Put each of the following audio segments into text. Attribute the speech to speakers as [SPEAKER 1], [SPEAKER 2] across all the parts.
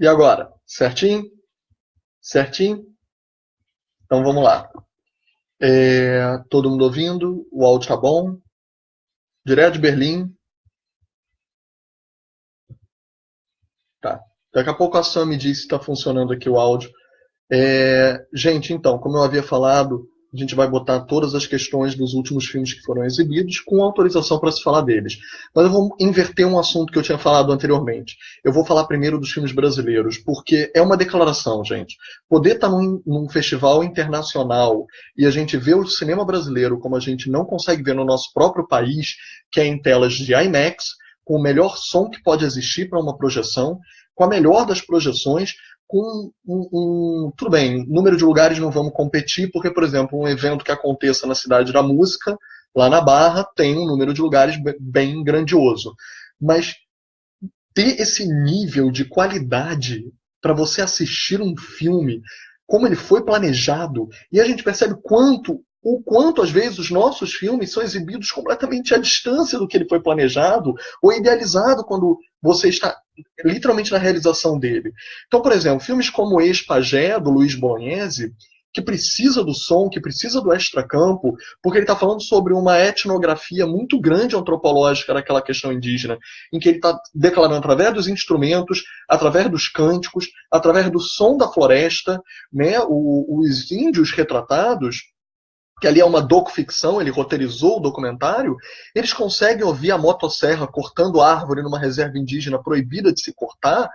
[SPEAKER 1] E agora? Certinho? Certinho? Então vamos lá. Todo mundo ouvindo? O áudio tá bom? Direto de Berlim? Tá. Daqui a pouco a Sam me diz se está funcionando aqui o áudio. Gente, então, como eu havia falado, a gente vai botar todas as questões dos últimos filmes que foram exibidos com autorização para se falar deles. Mas eu vou inverter um assunto que eu tinha falado anteriormente. Eu vou falar primeiro dos filmes brasileiros, porque é uma declaração, gente. Poder estar num festival internacional e a gente ver o cinema brasileiro como a gente não consegue ver no nosso próprio país, que é em telas de IMAX, com o melhor som que pode existir para uma projeção, com a melhor das projeções, com tudo bem, número de lugares não vamos competir, porque, por exemplo, um evento que aconteça na Cidade da Música, lá na Barra, tem um número de lugares bem grandioso. Mas ter esse nível de qualidade para você assistir um filme, como ele foi planejado, e a gente percebe o quanto às vezes os nossos filmes são exibidos completamente à distância do que ele foi planejado ou idealizado quando você está literalmente na realização dele. Então, por exemplo, filmes como Ex-Pagé, do Luiz Bolognese, que precisa do som, que precisa do extracampo, porque ele está falando sobre uma etnografia muito grande antropológica daquela questão indígena, em que ele está declarando através dos instrumentos, através dos cânticos, através do som da floresta, né, os índios retratados, que ali é uma docuficção, ele roteirizou o documentário, eles conseguem ouvir a motosserra cortando árvore numa reserva indígena proibida de se cortar,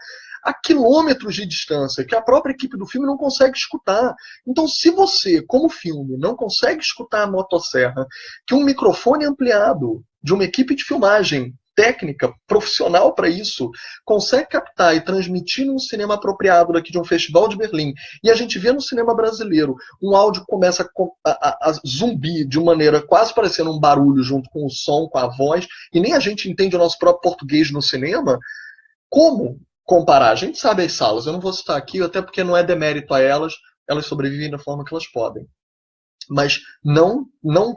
[SPEAKER 1] a quilômetros de distância, que a própria equipe do filme não consegue escutar. Então, se você, como filme, não consegue escutar a motosserra, que um microfone ampliado de uma equipe de filmagem técnica, profissional para isso, consegue captar e transmitir num cinema apropriado daqui de um festival de Berlim, e a gente vê no cinema brasileiro um áudio que começa a zumbir de maneira quase parecendo um barulho junto com o som, com a voz, e nem a gente entende o nosso próprio português no cinema, como comparar? A gente sabe as salas, eu não vou citar aqui, até porque não é demérito a elas, elas sobrevivem da forma que elas podem. Mas não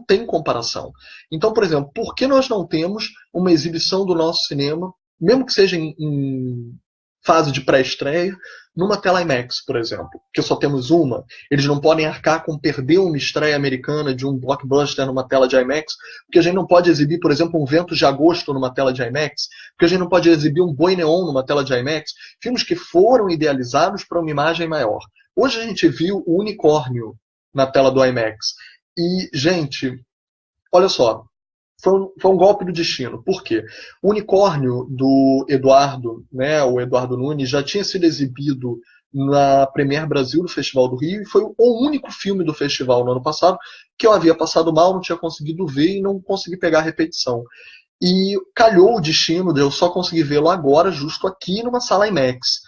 [SPEAKER 1] tem comparação. Então, por exemplo, por que nós não temos uma exibição do nosso cinema, mesmo que seja em fase de pré-estreia, numa tela IMAX, por exemplo, que só temos uma? Eles não podem arcar com perder uma estreia americana de um blockbuster numa tela de IMAX, porque a gente não pode exibir, por exemplo, um Ventos de Agosto numa tela de IMAX, porque a gente não pode exibir um Boi Neon numa tela de IMAX, filmes que foram idealizados para uma imagem maior. Hoje a gente viu o Unicórnio na tela do IMAX. E, gente, olha só, foi um golpe do destino. Por quê? O Unicórnio do Eduardo, né, o Eduardo Nunes, já tinha sido exibido na Premiere Brasil do Festival do Rio, e foi o único filme do festival no ano passado que eu havia passado mal, não tinha conseguido ver e não consegui pegar a repetição. E calhou o destino de eu só conseguir vê-lo agora, justo aqui numa sala IMAX.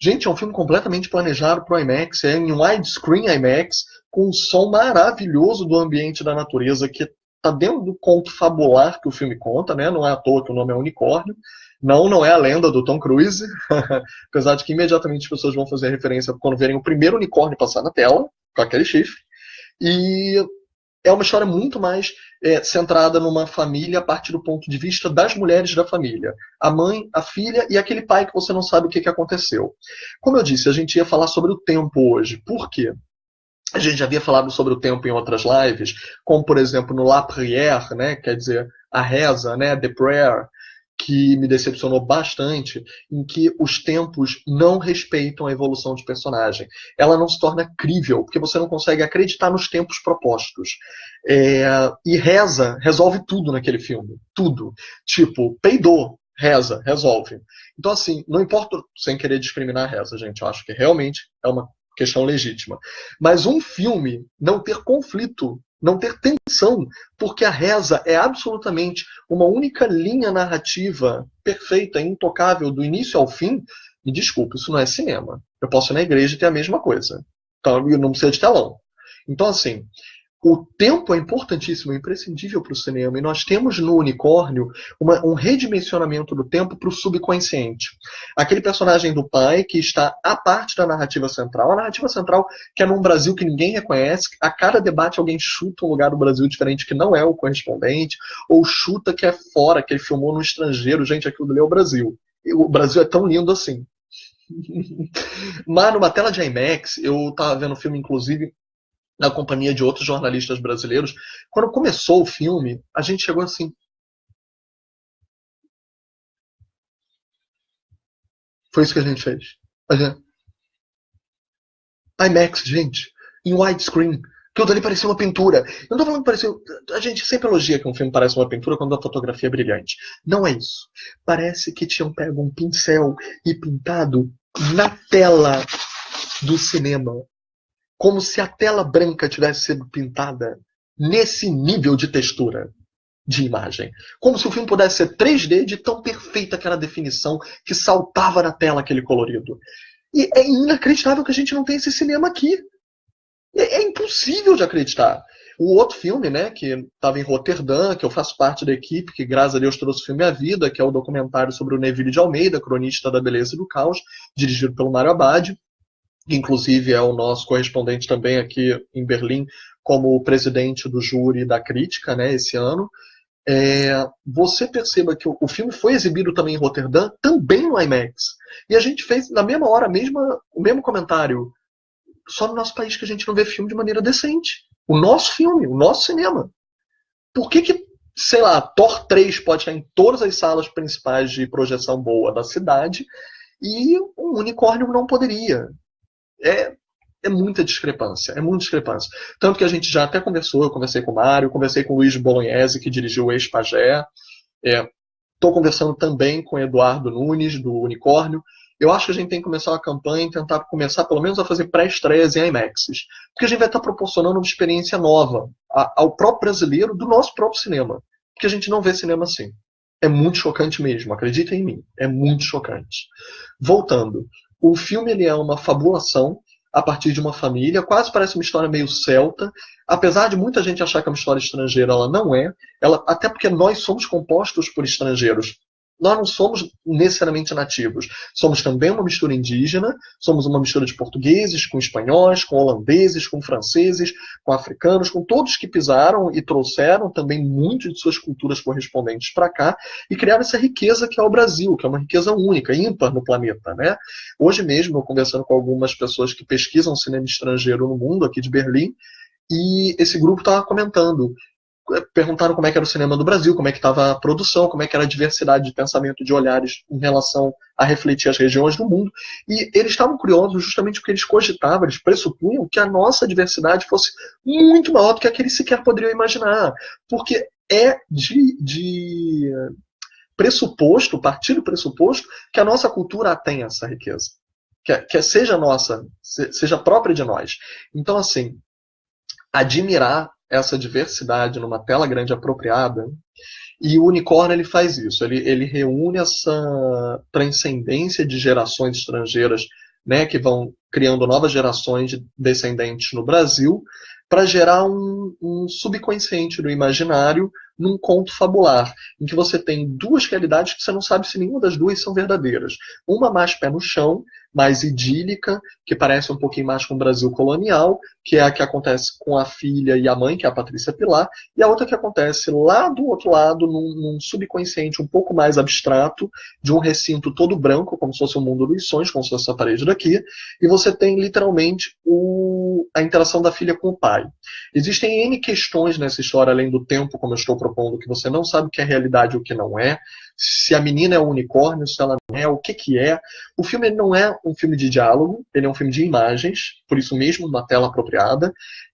[SPEAKER 1] Gente, é um filme completamente planejado para o IMAX, é em widescreen IMAX, com um som maravilhoso do ambiente da natureza, que está dentro do conto fabular que o filme conta, né? Não é à toa que o nome é Unicórnio. Não é a lenda do Tom Cruise, apesar de que imediatamente as pessoas vão fazer referência quando verem o primeiro unicórnio passar na tela, com aquele chifre. E é uma história muito mais centrada numa família a partir do ponto de vista das mulheres da família. A mãe, a filha e aquele pai que você não sabe o que aconteceu. Como eu disse, a gente ia falar sobre o tempo hoje. Por quê? A gente já havia falado sobre o tempo em outras lives, como, por exemplo, no La Prière, né, quer dizer, a reza, né, The Prayer, que me decepcionou bastante, em que os tempos não respeitam a evolução de personagem. Ela não se torna crível, porque você não consegue acreditar nos tempos propostos. E reza, resolve tudo naquele filme. Tudo. Tipo, peidou, reza, resolve. Então, assim, não importa, sem querer discriminar a reza, gente, eu acho que realmente é uma questão legítima. Mas um filme não ter conflito, não ter tensão, porque a reza é absolutamente uma única linha narrativa perfeita, intocável, do início ao fim, me desculpe, isso não é cinema. Eu posso ir na igreja e ter a mesma coisa. Então, eu não preciso de telão. Então, assim, o tempo é importantíssimo, é imprescindível para o cinema, e nós temos no Unicórnio um redimensionamento do tempo para o subconsciente. Aquele personagem do pai que está à parte da narrativa central, a narrativa central que é num Brasil que ninguém reconhece, a cada debate alguém chuta um lugar do Brasil diferente que não é o correspondente, ou chuta que é fora, que ele filmou no estrangeiro, gente, aquilo ali é o Brasil. E o Brasil é tão lindo assim. Mas numa tela de IMAX, eu tava vendo o filme, inclusive, na companhia de outros jornalistas brasileiros. Quando começou o filme, a gente chegou assim. Foi isso que a gente fez. A gente, IMAX, gente, em widescreen. Aquilo dali parecia uma pintura. Eu não tô falando que parecia. A gente sempre elogia que um filme parece uma pintura quando a fotografia é brilhante. Não é isso. Parece que tinham pego um pincel e pintado na tela do cinema. Como se a tela branca tivesse sido pintada nesse nível de textura de imagem. Como se o filme pudesse ser 3D de tão perfeita aquela definição que saltava na tela aquele colorido. E é inacreditável que a gente não tenha esse cinema aqui. É impossível de acreditar. O outro filme, né, que estava em Roterdã, que eu faço parte da equipe, que graças a Deus trouxe o filme à vida, que é o documentário sobre o Neville de Almeida, cronista da beleza e do caos, dirigido pelo Mário Abad, que inclusive é o nosso correspondente também aqui em Berlim, como presidente do júri da crítica, né, esse ano. Você perceba que o filme foi exibido também em Roterdã, também no IMAX. E a gente fez, na mesma hora, o mesmo comentário. Só no nosso país que a gente não vê filme de maneira decente. O nosso filme, o nosso cinema. Por que, sei lá, Thor 3 pode estar em todas as salas principais de projeção boa da cidade e um Unicórnio não poderia? É muita discrepância, é muita discrepância. Tanto que a gente já até conversou, eu conversei com o Mário, conversei com o Luiz Bolognese, que dirigiu o Ex-Pagé. Estou conversando também com o Eduardo Nunes, do Unicórnio. Eu acho que a gente tem que começar uma campanha e tentar começar, pelo menos, a fazer pré-estreias em IMAXs. Porque a gente vai estar proporcionando uma experiência nova ao próprio brasileiro do nosso próprio cinema. Porque a gente não vê cinema assim. É muito chocante mesmo, acreditem em mim. É muito chocante. Voltando. O filme ele é uma fabulação a partir de uma família. Quase parece uma história meio celta. Apesar de muita gente achar que é uma história estrangeira, ela não é. Até porque nós somos compostos por estrangeiros. Nós não somos necessariamente nativos. Somos também uma mistura indígena, somos uma mistura de portugueses com espanhóis, com holandeses, com franceses, com africanos, com todos que pisaram e trouxeram também muito de suas culturas correspondentes para cá e criaram essa riqueza que é o Brasil, que é uma riqueza única, ímpar no planeta, né? Hoje mesmo, eu conversando com algumas pessoas que pesquisam cinema estrangeiro no mundo, aqui de Berlim, e esse grupo estava comentando. Perguntaram como é que era o cinema do Brasil, como é que estava a produção, como é que era a diversidade de pensamento, de olhares em relação a refletir as regiões do mundo. E eles estavam curiosos justamente porque eles cogitavam, eles pressupunham que a nossa diversidade fosse muito maior do que a que eles sequer poderiam imaginar. Porque é de pressuposto, partir do pressuposto, que a nossa cultura tem essa riqueza. Que seja nossa, seja própria de nós. Então, assim, admirar essa diversidade numa tela grande apropriada, e o Unicórnio ele faz isso, ele reúne essa transcendência de gerações estrangeiras, né, que vão criando novas gerações de descendentes no Brasil, para gerar um subconsciente do imaginário num conto fabular, em que você tem duas realidades que você não sabe se nenhuma das duas são verdadeiras. Uma mais pé no chão, mais idílica, que parece um pouquinho mais com o Brasil colonial, que é a que acontece com a filha e a mãe, que é a Patrícia Pilar, e a outra que acontece lá do outro lado, num subconsciente um pouco mais abstrato, de um recinto todo branco, como se fosse o mundo dos sonhos, como se fosse essa parede daqui, e você tem literalmente a interação da filha com o pai. Existem N questões nessa história, além do tempo, como eu estou propondo, que você não sabe o que é realidade e o que não é, se a menina é um unicórnio, se ela não é, o que é. O filme não é um filme de diálogo, ele é um filme de imagens, por isso mesmo, uma tela apropriada,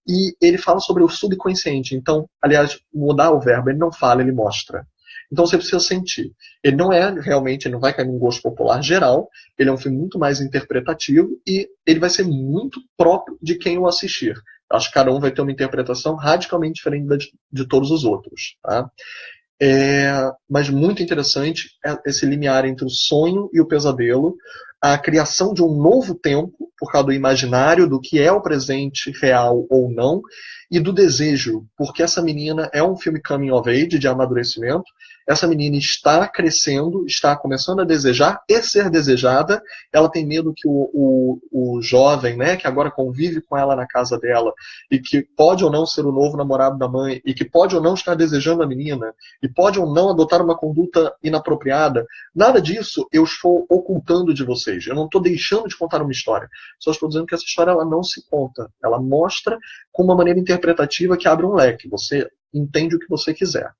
[SPEAKER 1] e ele fala sobre o subconsciente. Então, aliás, mudar o verbo, ele não fala, ele mostra. Então você precisa sentir. Ele não é realmente, ele não vai cair num gosto popular geral, ele é um filme muito mais interpretativo e ele vai ser muito próprio de quem o assistir. Acho que cada um vai ter uma interpretação radicalmente diferente de todos os outros. Tá? Mas muito interessante esse limiar entre o sonho e o pesadelo, a criação de um novo tempo, por causa do imaginário, do que é o presente real ou não, e do desejo, porque essa menina é um filme coming of age, de amadurecimento, Essa menina está crescendo, está começando a desejar e ser desejada. Ela tem medo que o jovem, né, que agora convive com ela na casa dela, e que pode ou não ser o novo namorado da mãe, e que pode ou não estar desejando a menina, e pode ou não adotar uma conduta inapropriada, nada disso eu estou ocultando de vocês. Eu não estou deixando de contar uma história. Só estou dizendo que essa história ela não se conta. Ela mostra com uma maneira interpretativa que abre um leque. Você entende o que você quiser.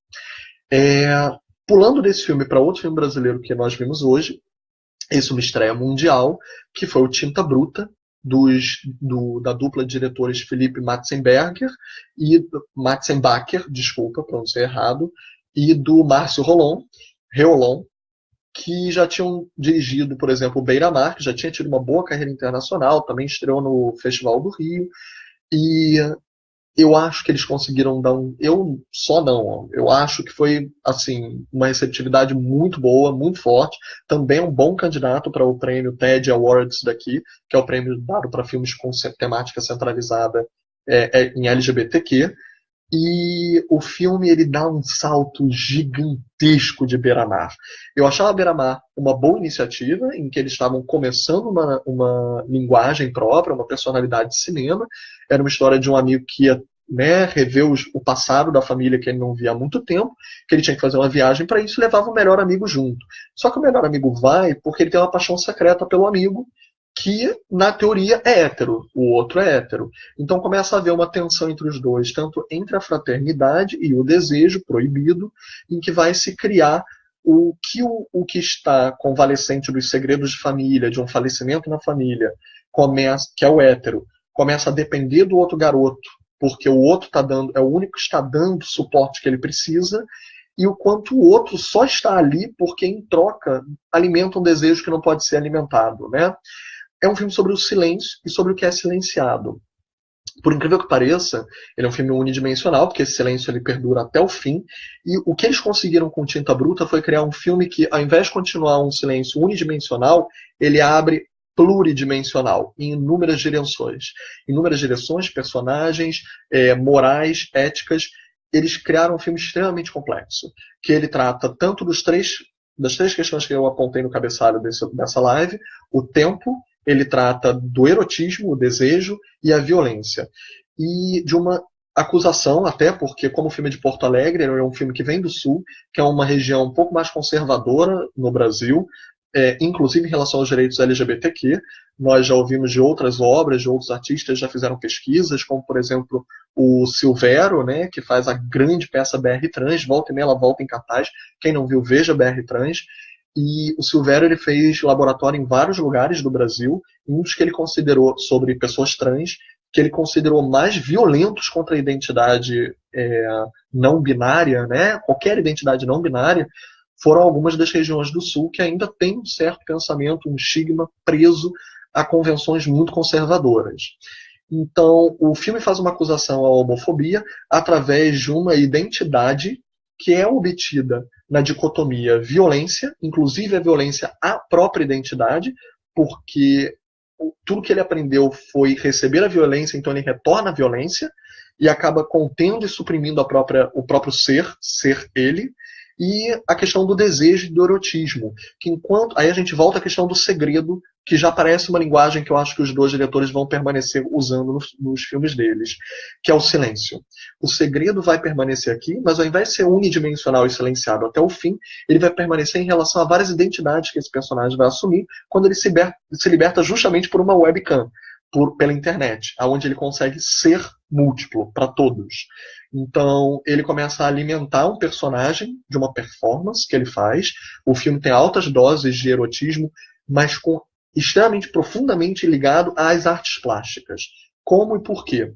[SPEAKER 1] Pulando desse filme para outro filme brasileiro que nós vimos hoje, esse é uma estreia mundial, que foi o Tinta Bruta, da dupla de diretores Felipe Matzenbacher, desculpa, pronunciei errado, e do Márcio Reolon, que já tinham dirigido, por exemplo, o Beira-Mar, que já tinha tido uma boa carreira internacional, também estreou no Festival do Rio, e eu acho que eles conseguiram dar eu acho que foi assim uma receptividade muito boa, muito forte, também um bom candidato para o prêmio TED Awards daqui, que é o prêmio dado para filmes com temática centralizada em LGBTQ, e o filme ele dá um salto gigantesco de Beira-Mar. Eu achava Beira-Mar uma boa iniciativa, em que eles estavam começando uma linguagem própria, uma personalidade de cinema. Era uma história de um amigo que ia, né, rever o passado da família que ele não via há muito tempo, que ele tinha que fazer uma viagem para isso e levava o melhor amigo junto. Só que o melhor amigo vai porque ele tem uma paixão secreta pelo amigo, que, na teoria, é hétero, o outro é hétero. Então começa a haver uma tensão entre os dois, tanto entre a fraternidade e o desejo proibido, em que vai se criar o que está convalescente dos segredos de família, de um falecimento na família, que é o hétero, começa a depender do outro garoto, porque o outro é o único que está dando o suporte que ele precisa, e o quanto o outro só está ali porque, em troca, alimenta um desejo que não pode ser alimentado, né? É um filme sobre o silêncio e sobre o que é silenciado. Por incrível que pareça, ele é um filme unidimensional, porque esse silêncio ele perdura até o fim. E o que eles conseguiram com Tinta Bruta foi criar um filme que, ao invés de continuar um silêncio unidimensional, ele abre pluridimensional, em inúmeras direções. Inúmeras direções, personagens, morais, éticas. Eles criaram um filme extremamente complexo, que ele trata tanto das três questões que eu apontei no cabeçalho dessa live: o tempo, ele trata do erotismo, o desejo e a violência. E de uma acusação, até porque, como o filme é de Porto Alegre, é um filme que vem do Sul, que é uma região um pouco mais conservadora no Brasil, inclusive em relação aos direitos LGBTQ. Nós já ouvimos de outras obras, de outros artistas já fizeram pesquisas, como, por exemplo, o Silvério, né, que faz a grande peça BR Trans, volta e meia ela volta em cartaz. Quem não viu, veja BR Trans. E o Silvério ele fez laboratório em vários lugares do Brasil, um dos que ele considerou sobre pessoas trans, que ele considerou mais violentos contra a identidade não binária, né? Qualquer identidade não binária, foram algumas das regiões do Sul que ainda têm um certo pensamento, um estigma preso a convenções muito conservadoras. Então, o filme faz uma acusação à homofobia através de uma identidade que é obtida na dicotomia violência, inclusive a violência à própria identidade, porque tudo que ele aprendeu foi receber a violência, então ele retorna à violência e acaba contendo e suprimindo o próprio ser ele, e a questão do desejo e do erotismo, que aí a gente volta à questão do segredo, que já parece uma linguagem que eu acho que os dois diretores vão permanecer usando nos filmes deles, que é o silêncio. O segredo vai permanecer aqui, mas ao invés de ser unidimensional e silenciado até o fim, ele vai permanecer em relação a várias identidades que esse personagem vai assumir quando ele se liberta justamente por uma webcam, pela internet, onde ele consegue ser múltiplo para todos. Então, ele começa a alimentar um personagem de uma performance que ele faz. O filme tem altas doses de erotismo, mas extremamente profundamente ligado às artes plásticas. Como e por quê?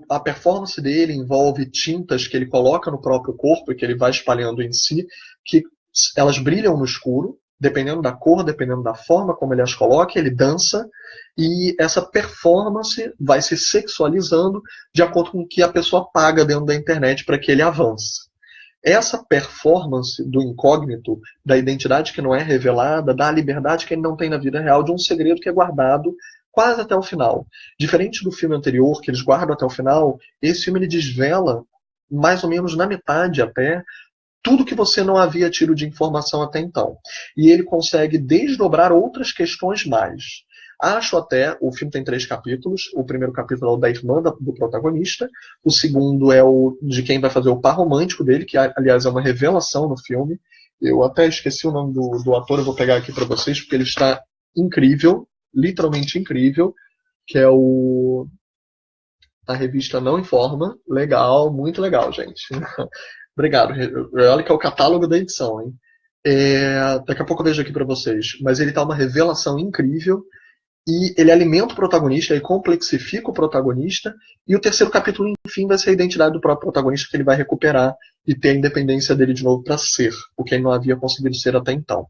[SPEAKER 1] A performance dele envolve tintas que ele coloca no próprio corpo e que ele vai espalhando em si, que elas brilham no escuro, dependendo da cor, dependendo da forma como ele as coloca, ele dança, e essa performance vai se sexualizando de acordo com o que a pessoa paga dentro da internet para que ele avance. Essa performance do incógnito, da identidade que não é revelada, da liberdade que ele não tem na vida real, de um segredo que é guardado quase até o final. Diferente do filme anterior, que eles guardam até o final, esse filme ele desvela mais ou menos na metade até, tudo que você não havia tido de informação até então. E ele consegue desdobrar outras questões mais. Acho até, o filme tem 3 capítulos, o primeiro capítulo é o da irmã do protagonista, o segundo é o de quem vai fazer o par romântico dele, que aliás é uma revelação no filme. Eu até esqueci o nome do ator, eu vou pegar aqui para vocês, porque ele está incrível, literalmente incrível, que é o... A revista Não Informa. Legal, muito legal, gente. Obrigado. Olha que é o catálogo da edição, hein? Daqui a pouco eu vejo aqui para vocês. Mas ele tá uma revelação incrível e ele alimenta o protagonista, ele complexifica o protagonista, e o terceiro capítulo, enfim, vai ser a identidade do próprio protagonista, que ele vai recuperar e ter a independência dele de novo para ser, o que ele não havia conseguido ser até então.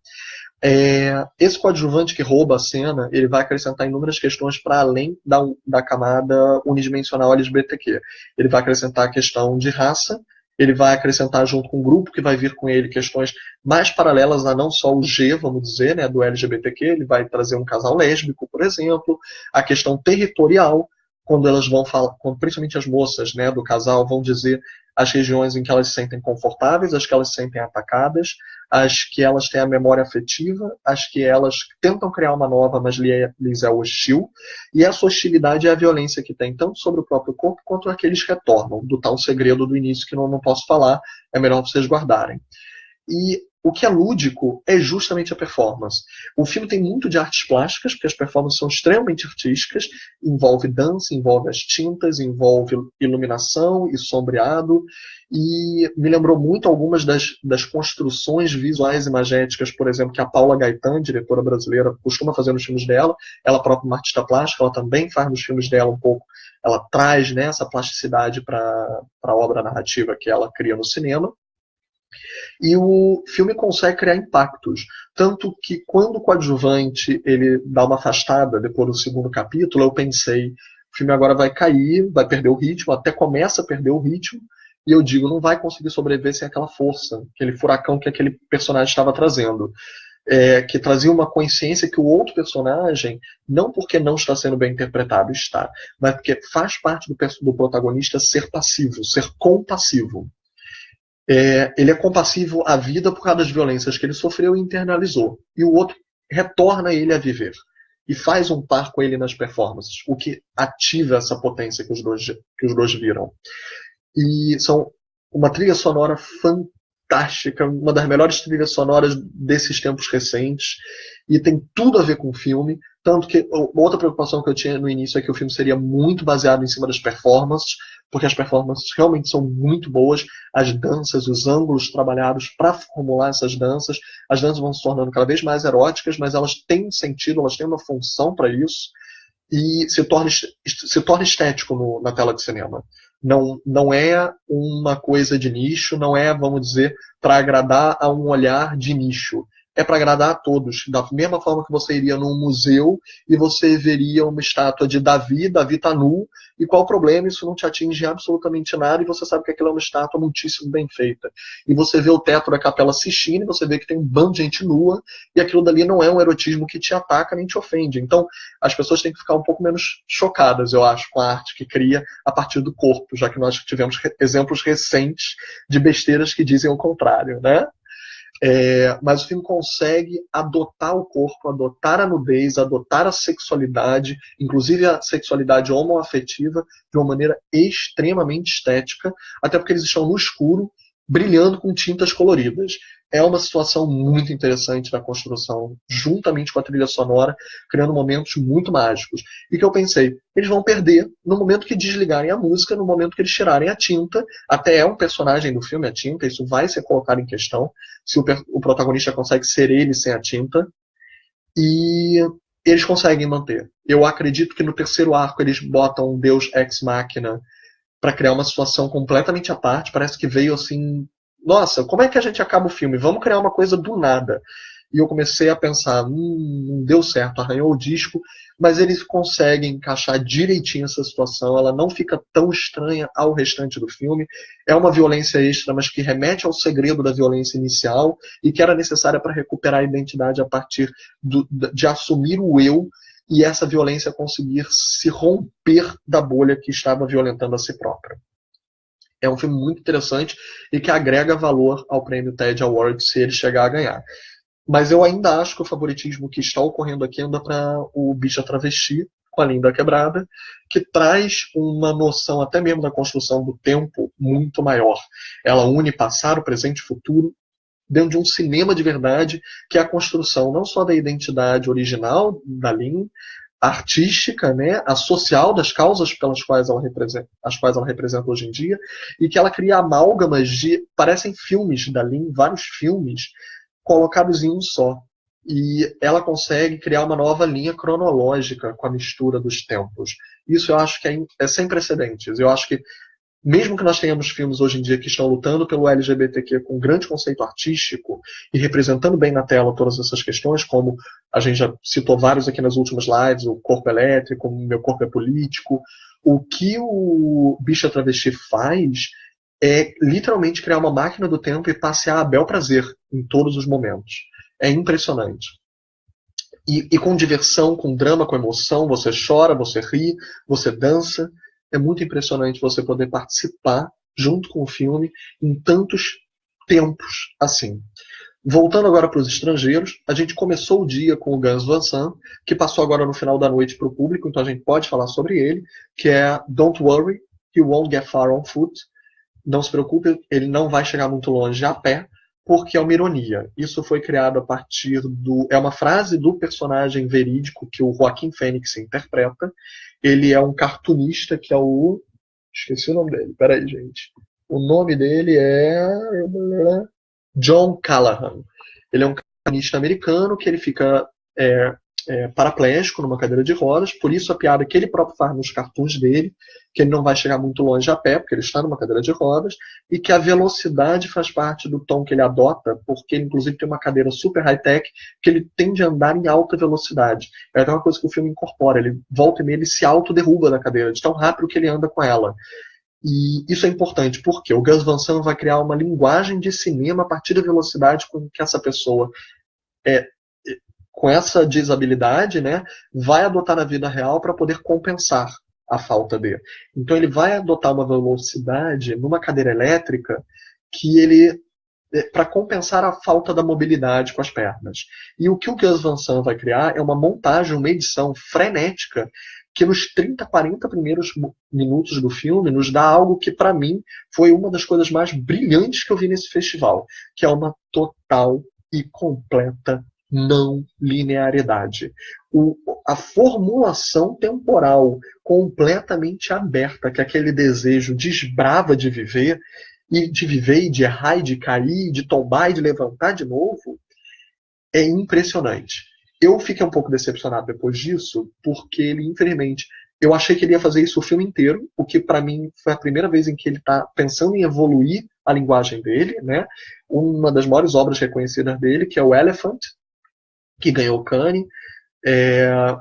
[SPEAKER 1] Esse coadjuvante que rouba a cena, ele vai acrescentar inúmeras questões para além da camada unidimensional LGBTQ. Ele vai acrescentar a questão de raça, ele vai acrescentar junto com o grupo que vai vir com ele questões mais paralelas a não só o G, vamos dizer, né, do LGBTQ, ele vai trazer um casal lésbico, por exemplo, a questão territorial, quando elas vão falar, principalmente as moças, né, do casal, vão dizer as regiões em que elas se sentem confortáveis, as que elas se sentem atacadas, as que elas têm a memória afetiva, as que elas tentam criar uma nova, mas lhes é hostil, e essa hostilidade é a violência que tem tanto sobre o próprio corpo quanto aqueles que retornam, do tal segredo do início que não posso falar, é melhor vocês guardarem. E o que é lúdico é justamente a performance. O filme tem muito de artes plásticas, porque as performances são extremamente artísticas, envolve dança, envolve as tintas, envolve iluminação e sombreado, e me lembrou muito algumas das construções visuais imagéticas, por exemplo, que a Paula Gaetan, diretora brasileira, costuma fazer nos filmes dela. Ela própria é uma artista plástica, ela também faz nos filmes dela um pouco, ela traz, né, essa plasticidade para a obra narrativa que ela cria no cinema. E o filme consegue criar impactos. Tanto que quando o coadjuvante ele dá uma afastada depois do segundo capítulo, eu pensei, o filme agora vai cair, vai perder o ritmo, até começa a perder o ritmo, e eu digo, não vai conseguir sobreviver sem aquela força, aquele furacão que aquele personagem estava trazendo. Que trazia uma consciência que o outro personagem, não porque não está sendo bem interpretado, está, mas porque faz parte do protagonista ser passivo, ser compassivo. Ele é compassivo à vida por causa das violências que ele sofreu e internalizou. E o outro retorna ele a viver. E faz um par com ele nas performances, o que ativa essa potência que os dois viram. E são uma trilha sonora fantástica, uma das melhores trilhas sonoras desses tempos recentes, e tem tudo a ver com o filme. Tanto que outra preocupação que eu tinha no início é que o filme seria muito baseado em cima das performances, porque as performances realmente são muito boas, as danças, os ângulos trabalhados para formular essas danças, as danças vão se tornando cada vez mais eróticas, mas elas têm um sentido, elas têm uma função para isso, e se torna estético na tela de cinema. Não é uma coisa de nicho, não é, vamos dizer, para agradar a um olhar de nicho. É para agradar a todos. Da mesma forma que você iria num museu e você veria uma estátua de Davi está nu, e qual o problema? Isso não te atinge absolutamente nada, e você sabe que aquilo é uma estátua muitíssimo bem feita. E você vê o teto da Capela Sistina, e você vê que tem um bando de gente nua, e aquilo dali não é um erotismo que te ataca nem te ofende. Então, as pessoas têm que ficar um pouco menos chocadas, eu acho, com a arte que cria a partir do corpo, já que nós tivemos exemplos recentes de besteiras que dizem o contrário, né? Mas o filme consegue adotar o corpo, adotar a nudez, adotar a sexualidade, inclusive a sexualidade homoafetiva, de uma maneira extremamente estética, até porque eles estão no escuro, brilhando com tintas coloridas. É uma situação muito interessante na construção, juntamente com a trilha sonora, criando momentos muito mágicos. E que eu pensei, eles vão perder no momento que desligarem a música, no momento que eles tirarem a tinta. Até é um personagem do filme, a tinta, isso vai ser colocado em questão, se o protagonista consegue ser ele sem a tinta. E eles conseguem manter. Eu acredito que no terceiro arco eles botam um Deus ex machina para criar uma situação completamente à parte. Parece que veio assim, nossa, como é que a gente acaba o filme? Vamos criar uma coisa do nada. E eu comecei a pensar, não deu certo, arranhou o disco, mas eles conseguem encaixar direitinho essa situação, ela não fica tão estranha ao restante do filme. É uma violência extra, mas que remete ao segredo da violência inicial e que era necessária para recuperar a identidade a partir de assumir o eu, e essa violência conseguir se romper da bolha que estava violentando a si própria. É um filme muito interessante e que agrega valor ao prêmio TED Awards se ele chegar a ganhar. Mas eu ainda acho que o favoritismo que está ocorrendo aqui anda para o Bicha Travesti, com a Linda Quebrada, que traz uma noção até mesmo da construção do tempo muito maior. Ela une passado, presente e futuro dentro de um cinema de verdade, que é a construção não só da identidade original da Lin, artística, né, a social das causas pelas quais ela representa, as quais ela representa hoje em dia, e que ela cria amálgamas de, parecem filmes da Lin, vários filmes colocados em um só. E ela consegue criar uma nova linha cronológica com a mistura dos tempos. Isso eu acho que é sem precedentes. Eu acho que, mesmo que nós tenhamos filmes hoje em dia que estão lutando pelo LGBTQ com um grande conceito artístico e representando bem na tela todas essas questões, como a gente já citou vários aqui nas últimas lives, o Corpo Elétrico, o Meu Corpo é Político, o que o Bicha Travesti faz é literalmente criar uma máquina do tempo e passear a bel prazer em todos os momentos. É impressionante. E com diversão, com drama, com emoção, você chora, você ri, você dança. É muito impressionante você poder participar junto com o filme em tantos tempos assim. Voltando agora para os estrangeiros, a gente começou o dia com o Gus Van Sant, que passou agora no final da noite para o público, então a gente pode falar sobre ele, que é Don't Worry, He Won't Get Far on Foot. Não se preocupe, ele não vai chegar muito longe a pé, porque é uma ironia. Isso foi criado a partir do... É uma frase do personagem verídico que o Joaquin Phoenix interpreta. Ele é um cartunista que é o... Esqueci o nome dele. Peraí, gente. O nome dele é... John Callahan. Ele é um cartunista americano que ele fica paraplégico numa cadeira de rodas. Por isso a piada que ele próprio faz nos cartoons dele, que ele não vai chegar muito longe a pé, porque ele está numa cadeira de rodas, e que a velocidade faz parte do tom que ele adota, porque ele inclusive tem uma cadeira super high-tech, que ele tende a andar em alta velocidade. É até uma coisa que o filme incorpora, ele volta e meia, ele se autoderruba da cadeira, de tão rápido que ele anda com ela. E isso é importante, porque o Gus Van Sant vai criar uma linguagem de cinema a partir da velocidade com que essa pessoa com essa desabilidade, né, vai adotar na vida real para poder compensar a falta dele. Então ele vai adotar uma velocidade numa cadeira elétrica que ele para compensar a falta da mobilidade com as pernas. E o que o Gus Van Sant vai criar é uma montagem, uma edição frenética que nos 30, 40 primeiros minutos do filme nos dá algo que para mim foi uma das coisas mais brilhantes que eu vi nesse festival, que é uma total e completa não linearidade. A formulação temporal completamente aberta, que aquele desejo desbrava de viver e de errar, e de cair, de tombar e de levantar de novo, é impressionante. Eu fiquei um pouco decepcionado depois disso, porque ele, infelizmente, eu achei que ele ia fazer isso o filme inteiro, o que para mim foi a primeira vez em que ele está pensando em evoluir a linguagem dele, né? Uma das maiores obras reconhecidas dele, que é o Elephant, que ganhou o Cannes,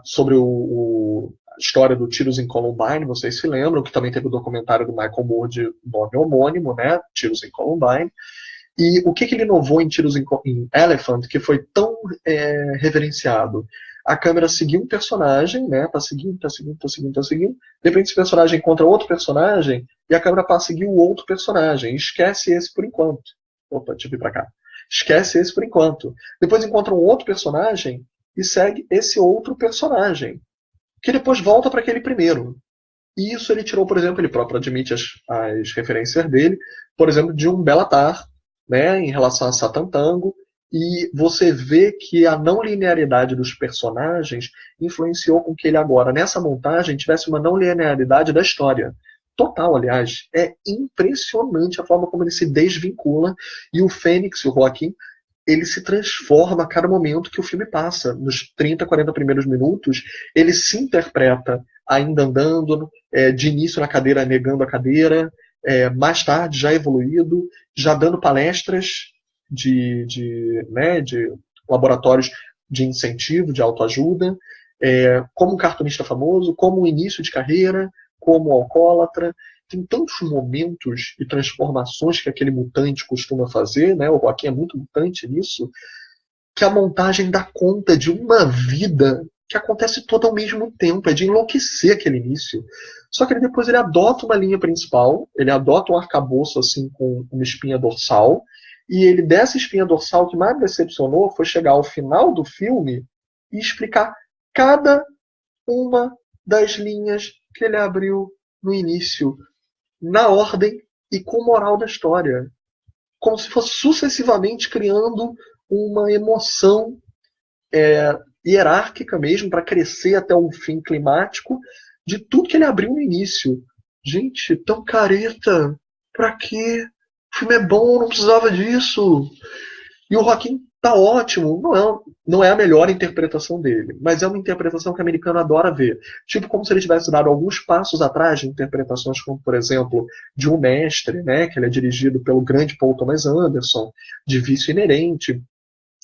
[SPEAKER 1] sobre a história do Tiros em Columbine, vocês se lembram, que também teve o documentário do Michael Moore de nome homônimo, né? Tiros em Columbine. E o que ele inovou em Tiros em Elephant, que foi tão reverenciado? A câmera seguiu um personagem, né? Tá seguindo. De repente esse personagem encontra outro personagem e a câmera passa a seguir o outro personagem. Esquece esse por enquanto. Opa, deixa eu vir pra cá. Esquece esse por enquanto. Depois encontra um outro personagem e segue esse outro personagem, que depois volta para aquele primeiro. E isso ele tirou, por exemplo, ele próprio admite as referências dele, por exemplo, de um Belatar, né, em relação a Satan Tango, e você vê que a não linearidade dos personagens influenciou com que ele agora, nessa montagem, tivesse uma não linearidade da história. Total, aliás. É impressionante a forma como ele se desvincula, e o Fênix, o Joaquim, ele se transforma a cada momento que o filme passa. Nos 30, 40 primeiros minutos, ele se interpreta ainda andando, de início na cadeira, negando a cadeira, mais tarde já evoluído, já dando palestras de laboratórios de incentivo, de autoajuda, como um cartunista famoso, como um início de carreira, como alcoólatra. Tem tantos momentos e transformações que aquele mutante costuma fazer, né? O Joaquim é muito mutante nisso, que a montagem dá conta de uma vida que acontece todo ao mesmo tempo, é de enlouquecer aquele início. Só que depois ele adota uma linha principal, ele adota um arcabouço assim com uma espinha dorsal, e ele, dessa espinha dorsal, o que mais me decepcionou foi chegar ao final do filme e explicar cada uma das linhas que ele abriu no início, na ordem e com moral da história. Como se fosse sucessivamente criando uma emoção hierárquica mesmo, para crescer até um fim climático de tudo que ele abriu no início. Gente, tão careta. Pra quê? O filme é bom, não precisava disso. E o Joaquim tá ótimo. Não é a melhor interpretação dele, mas é uma interpretação que o americano adora ver. Tipo como se ele tivesse dado alguns passos atrás de interpretações como, por exemplo, de Um Mestre, né, que ele é dirigido pelo grande Paul Thomas Anderson, de Vício Inerente.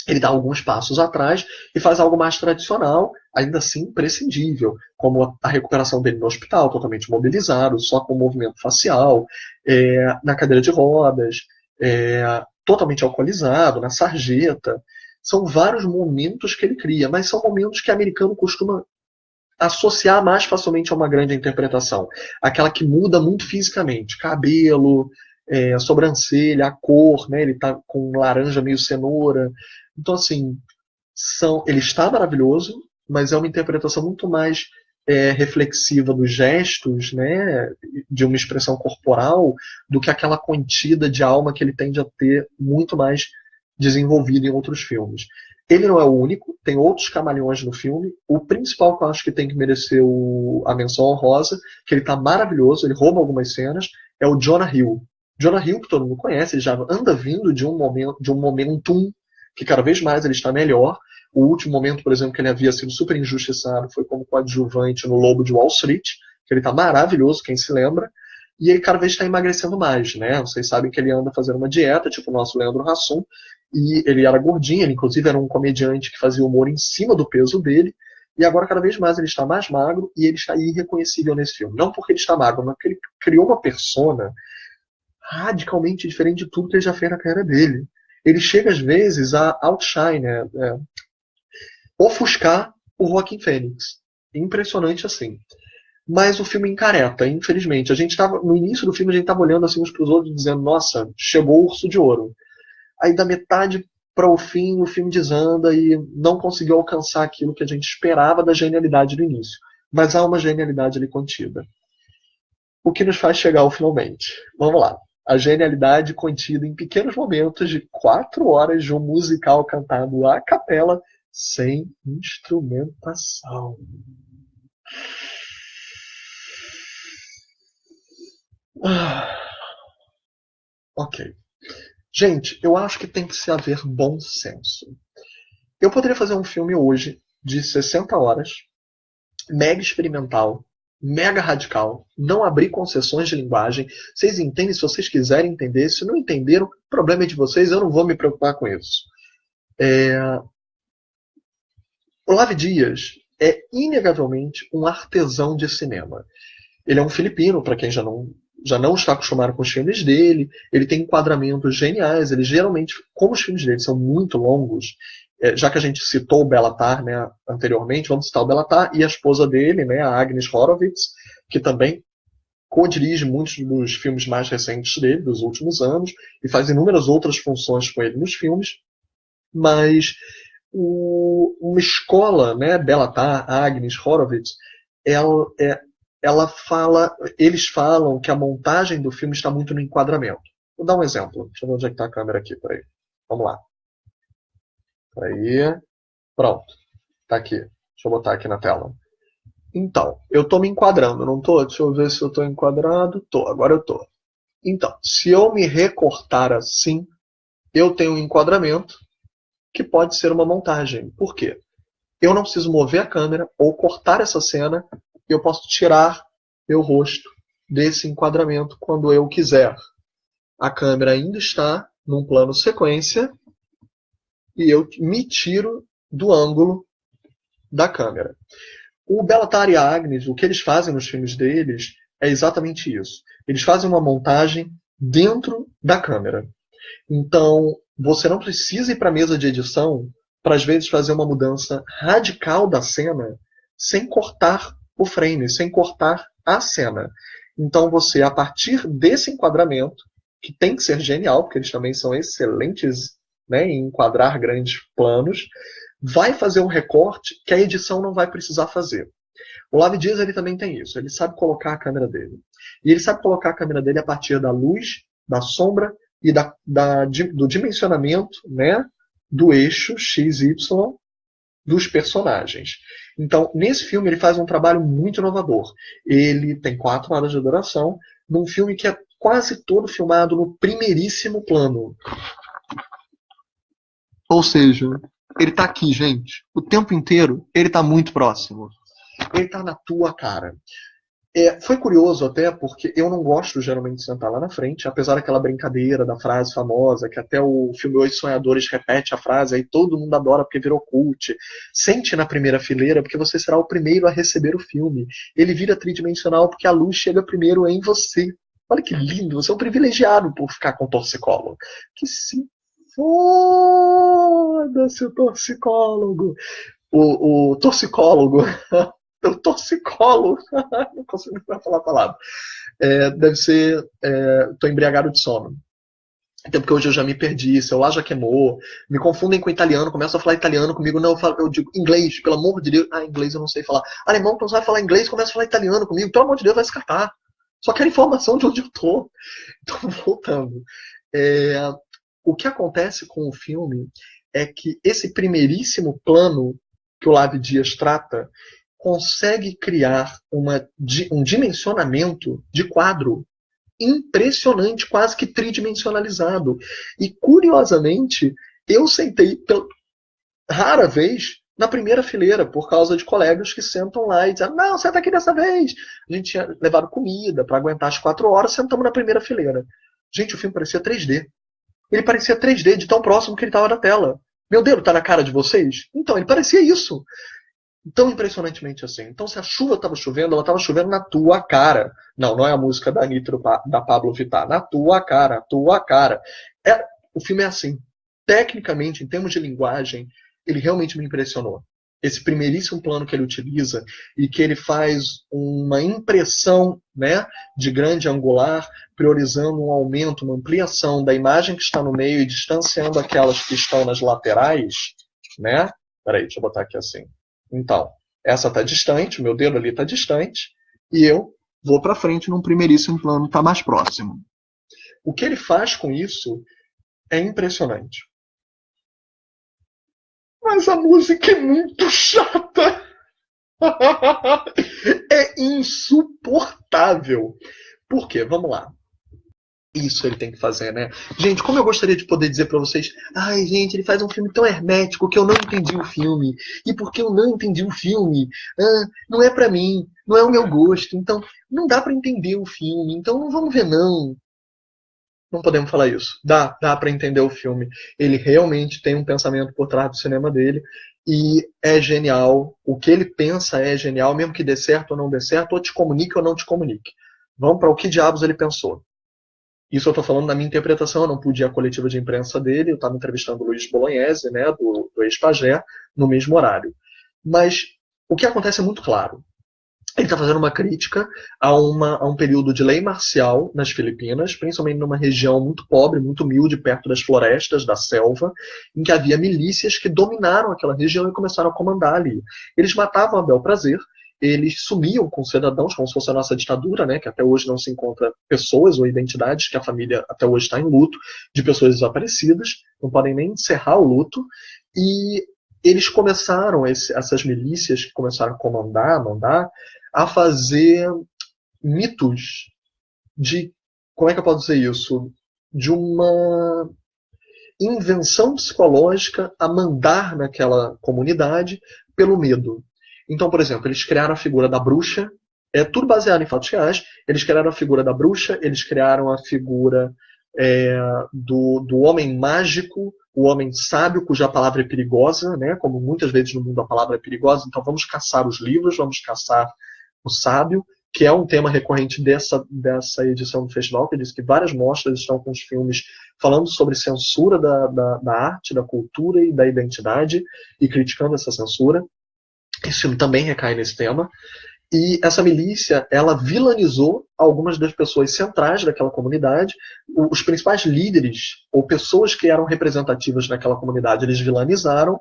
[SPEAKER 1] Ele dá alguns passos atrás e faz algo mais tradicional, ainda assim imprescindível, como a recuperação dele no hospital, totalmente mobilizado, só com movimento facial, na cadeira de rodas, totalmente alcoolizado, na sarjeta. São vários momentos que ele cria, mas são momentos que o americano costuma associar mais facilmente a uma grande interpretação. Aquela que muda muito fisicamente, cabelo, sobrancelha, a cor, né? Ele está com um laranja meio cenoura. Então, assim, ele está maravilhoso, mas é uma interpretação muito mais reflexiva dos gestos, né, de uma expressão corporal, do que aquela contida de alma que ele tende a ter muito mais desenvolvido em outros filmes. Ele não é o único, tem outros camaleões no filme. O principal que eu acho que tem que merecer a menção honrosa, que ele está maravilhoso, ele rouba algumas cenas, é o Jonah Hill. Jonah Hill, que todo mundo conhece, ele já anda vindo de um momentum que cada vez mais ele está melhor. O último momento, por exemplo, que ele havia sido super injustiçado foi como coadjuvante no Lobo de Wall Street, que ele está maravilhoso, quem se lembra, e ele cada vez está emagrecendo mais, né? Vocês sabem que ele anda fazendo uma dieta, tipo o nosso Leandro Hassum, e ele era gordinho, ele inclusive era um comediante que fazia humor em cima do peso dele, e agora cada vez mais ele está mais magro e ele está irreconhecível nesse filme. Não porque ele está magro, mas porque ele criou uma persona radicalmente diferente de tudo que ele já fez na carreira dele. Ele chega às vezes a outshine, ofuscar o Joaquin Phoenix. Impressionante assim. Mas o filme encareta, infelizmente. No início do filme a gente estava olhando assim uns para os outros dizendo, nossa, chegou o Urso de Ouro. Aí da metade para o fim o filme desanda e não conseguiu alcançar aquilo que a gente esperava da genialidade do início. Mas há uma genialidade ali contida. O que nos faz chegar ao finalmente. Vamos lá. A genialidade contida em pequenos momentos de 4 horas de um musical cantado a capela sem instrumentação. Ok. Gente, eu acho que tem que se haver bom senso. Eu poderia fazer um filme hoje de 60 horas, mega experimental, mega radical, não abrir concessões de linguagem. Vocês entendem se vocês quiserem entender. Se não entenderam, o problema é de vocês, eu não vou me preocupar com isso. Olav Dias é inegavelmente um artesão de cinema. Ele é um filipino, para quem já não está acostumado com os filmes dele. Ele tem enquadramentos geniais. Ele geralmente, como os filmes dele são muito longos, já que a gente citou o Béla Tarr, né, anteriormente, vamos citar o Béla Tarr e a esposa dele, né, a Agnes Horowitz, que também co-dirige muitos dos filmes mais recentes dele, dos últimos anos, e faz inúmeras outras funções com ele nos filmes. Mas uma escola, né, Béla Tarr, Agnes Horowitz, eles falam que a montagem do filme está muito no enquadramento. Vou dar um exemplo. Deixa eu ver onde é que está a câmera aqui. Peraí. Vamos lá. Peraí. Pronto. Está aqui. Deixa eu botar aqui na tela. Então, eu estou me enquadrando, não estou? Deixa eu ver se eu estou enquadrado. Estou, agora eu estou. Então, se eu me recortar assim, eu tenho um enquadramento que pode ser uma montagem. Por quê? Eu não preciso mover a câmera ou cortar essa cena. Eu posso tirar meu rosto desse enquadramento quando eu quiser. A câmera ainda está num plano sequência e eu me tiro do ângulo da câmera. O Béla Tarr e a Agnes, o que eles fazem nos filmes deles é exatamente isso. Eles fazem uma montagem dentro da câmera. Então, você não precisa ir para a mesa de edição para às vezes fazer uma mudança radical da cena sem cortar o frame, sem cortar a cena. Então você, a partir desse enquadramento, que tem que ser genial, porque eles também são excelentes, né, em enquadrar grandes planos, vai fazer um recorte que a edição não vai precisar fazer. O Lavi Dias, ele também tem isso, ele sabe colocar a câmera dele. E ele sabe colocar a câmera dele a partir da luz, da sombra e do dimensionamento, né, do eixo XY dos personagens. Então, nesse filme, ele faz um trabalho muito inovador. Ele tem 4 horas de duração, num filme que é quase todo filmado no primeiríssimo plano. Ou seja, ele tá aqui, gente. O tempo inteiro, ele tá muito próximo. Ele tá na tua cara. Foi curioso até, porque eu não gosto geralmente de sentar lá na frente, apesar daquela brincadeira da frase famosa, que até o filme Os Sonhadores repete a frase, aí todo mundo adora porque virou cult. Sente na primeira fileira, porque você será o primeiro a receber o filme. Ele vira tridimensional porque a luz chega primeiro em você. Olha que lindo, você é um privilegiado por ficar com o torcicolo. Que se foda-se o torcicólogo. O torcicólogo... O torcicolo, não consigo falar a palavra. Deve ser, tô embriagado de sono. Até porque hoje eu já me perdi, celular já queimou, me confundem com italiano, começam a falar italiano comigo, não, eu digo inglês, pelo amor de Deus, inglês eu não sei falar. Alemão, então você vai falar inglês, começa a falar italiano comigo, pelo amor de Deus, vai escapar. Só quero informação de onde eu tô. Então, voltando. O que acontece com o filme é que esse primeiríssimo plano que o Lavi Dias trata consegue criar um dimensionamento de quadro impressionante, quase que tridimensionalizado. E, curiosamente, eu sentei rara vez na primeira fileira, por causa de colegas que sentam lá e dizem, não, senta aqui dessa vez. A gente tinha levado comida para aguentar as 4 horas, sentamos na primeira fileira. Gente, o filme parecia 3D. Ele parecia 3D de tão próximo que ele estava da tela. Meu Deus, tá na cara de vocês? Então, ele parecia isso. Tão impressionantemente assim. Então, se a chuva estava chovendo, ela estava chovendo na tua cara. Não é a música da Nitro, da Pablo Vittar. Na tua cara, tua cara. O filme é assim. Tecnicamente, em termos de linguagem, ele realmente me impressionou. Esse primeiríssimo plano que ele utiliza e que ele faz uma impressão, né, de grande angular, priorizando um aumento, uma ampliação da imagem que está no meio e distanciando aquelas que estão nas laterais, né? Peraí, deixa eu botar aqui assim. Então, essa está distante, o meu dedo ali está distante, e eu vou para frente num primeiríssimo plano, está mais próximo. O que ele faz com isso é impressionante. Mas a música é muito chata. É insuportável. Por quê? Vamos lá. Isso ele tem que fazer, né? Gente, como eu gostaria de poder dizer pra vocês, gente, ele faz um filme tão hermético que eu não entendi o filme. E porque eu não entendi o filme, não é pra mim, não é o meu gosto. Então, não dá pra entender o filme. Então, não vamos ver, não. Não podemos falar isso. Dá pra entender o filme. Ele realmente tem um pensamento por trás do cinema dele. E é genial. O que ele pensa é genial, mesmo que dê certo ou não dê certo, ou te comunique ou não te comunique. Vamos para o que diabos ele pensou. Isso eu estou falando na minha interpretação, eu não pude ir à coletiva de imprensa dele, eu estava entrevistando o Luiz Bolognese, né, do ex-Pajé, no mesmo horário. Mas o que acontece é muito claro. Ele está fazendo uma crítica a um período de lei marcial nas Filipinas, principalmente numa região muito pobre, muito humilde, perto das florestas, da selva, em que havia milícias que dominaram aquela região e começaram a comandar ali. Eles matavam a bel prazer, eles sumiam com cidadãos, como se fosse a nossa ditadura, né, que até hoje não se encontra pessoas ou identidades, que a família até hoje está em luto, de pessoas desaparecidas, não podem nem encerrar o luto, e eles começaram, essas milícias que começaram a mandar, a fazer mitos de, como é que eu posso dizer isso? De uma invenção psicológica a mandar naquela comunidade pelo medo. Então, por exemplo, eles criaram a figura da bruxa, é tudo baseado em fatos reais, eles criaram a figura da bruxa, eles criaram a figura do homem mágico, o homem sábio, cuja palavra é perigosa, né? Como muitas vezes no mundo a palavra é perigosa, então vamos caçar os livros, vamos caçar o sábio, que é um tema recorrente dessa edição do festival, que diz que várias mostras estão com os filmes falando sobre censura da arte, da cultura e da identidade, e criticando essa censura. Esse filme também recai nesse tema. E essa milícia, ela vilanizou algumas das pessoas centrais daquela comunidade. Os principais líderes, ou pessoas que eram representativas naquela comunidade, eles vilanizaram,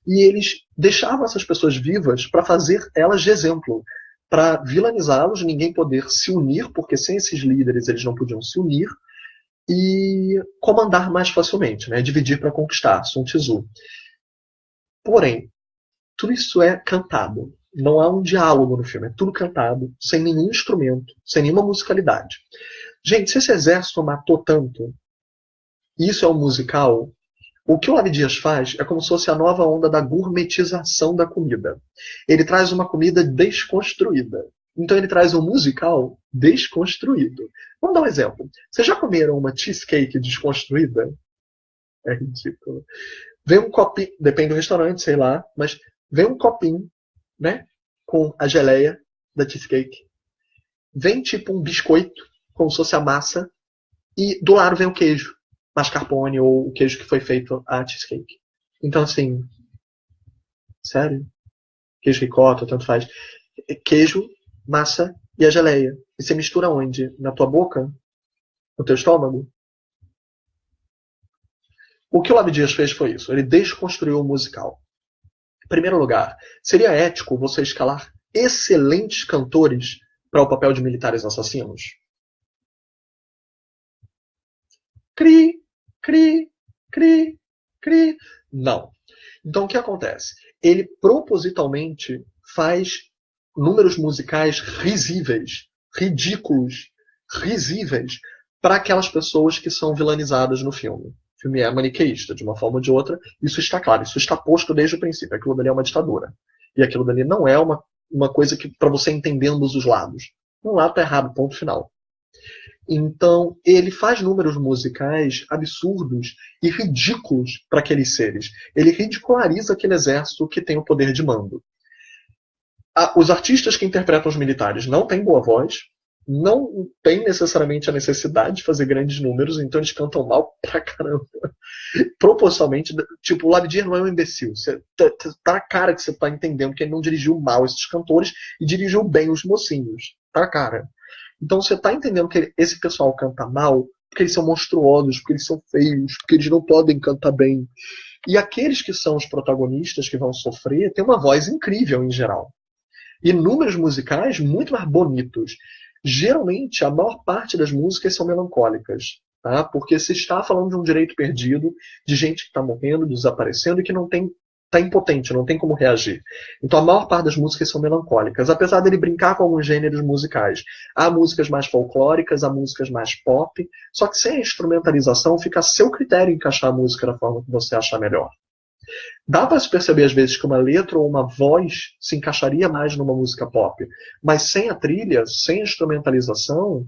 [SPEAKER 1] e eles deixavam essas pessoas vivas para fazer elas de exemplo, para vilanizá-los, ninguém poder se unir, porque sem esses líderes eles não podiam se unir, e comandar mais facilmente, né? Dividir para conquistar, Sun Tzu. Porém, tudo isso é cantado. Não há um diálogo no filme, é tudo cantado, sem nenhum instrumento, sem nenhuma musicalidade. Gente, se esse exército matou tanto, e isso é um musical, o que o Abdias faz é como se fosse a nova onda da gourmetização da comida. Ele traz uma comida desconstruída. Então ele traz um musical desconstruído. Vamos dar um exemplo. Vocês já comeram uma cheesecake desconstruída? É ridículo. Vem um copinho, depende do restaurante, sei lá, mas vem um copinho, né, com a geleia da cheesecake. Vem tipo um biscoito, como se fosse a massa, e do lado vem o queijo, mascarpone ou o queijo que foi feito a cheesecake. Então assim, sério? Queijo ricota, tanto faz. Queijo, massa e a geleia. E você mistura onde? Na tua boca? No teu estômago? O que o Abdias fez foi isso. Ele desconstruiu o musical. Em primeiro lugar, seria ético você escalar excelentes cantores para o papel de militares assassinos? Cri, cri, cri, cri. Não. Então o que acontece? Ele propositalmente faz números musicais risíveis, ridículos, risíveis, para aquelas pessoas que são vilanizadas no filme. O filme é maniqueísta, de uma forma ou de outra. Isso está claro, isso está posto desde o princípio. Aquilo dali é uma ditadura. E aquilo dali não é uma coisa que para você entender ambos os lados. Um lado está errado, ponto final. Então, ele faz números musicais absurdos e ridículos para aqueles seres. Ele ridiculariza aquele exército que tem o poder de mando. Os artistas que interpretam os militares não têm boa voz, não têm necessariamente a necessidade de fazer grandes números, então eles cantam mal pra caramba. Proporcionalmente, tipo, o Labdir não é um imbecil. Você tá na cara que você tá entendendo que ele não dirigiu mal esses cantores e dirigiu bem os mocinhos. Tá na cara. Então você tá entendendo que esse pessoal canta mal porque eles são monstruosos, porque eles são feios, porque eles não podem cantar bem. E aqueles que são os protagonistas que vão sofrer têm uma voz incrível em geral. E números musicais muito mais bonitos. Geralmente, a maior parte das músicas são melancólicas, tá? Porque se está falando de um direito perdido, de gente que está morrendo, desaparecendo e que não tem, está impotente, não tem como reagir. Então a maior parte das músicas são melancólicas, apesar dele brincar com alguns gêneros musicais. Há músicas mais folclóricas, há músicas mais pop, só que sem a instrumentalização fica a seu critério encaixar a música da forma que você achar melhor. Dá para se perceber às vezes que uma letra ou uma voz se encaixaria mais numa música pop, mas sem a trilha, sem a instrumentalização,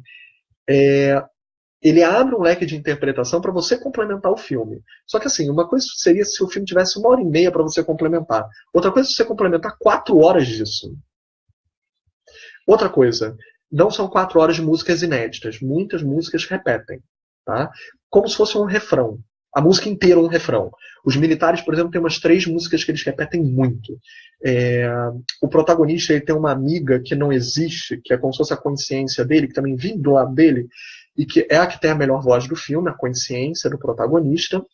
[SPEAKER 1] ele abre um leque de interpretação para você complementar o filme. Só que assim, uma coisa seria se o filme tivesse 1h30 para você complementar. Outra coisa é você complementar 4 horas disso. Outra coisa, não são 4 horas de músicas inéditas. Muitas músicas repetem, tá? Como se fosse um refrão. A música inteira é um refrão. Os militares, por exemplo, têm umas 3 músicas que eles repetem muito. O protagonista ele tem uma amiga que não existe, que é como se fosse a consciência dele, que também vive do lado dele, e que é a que tem a melhor voz do filme, a consciência do protagonista.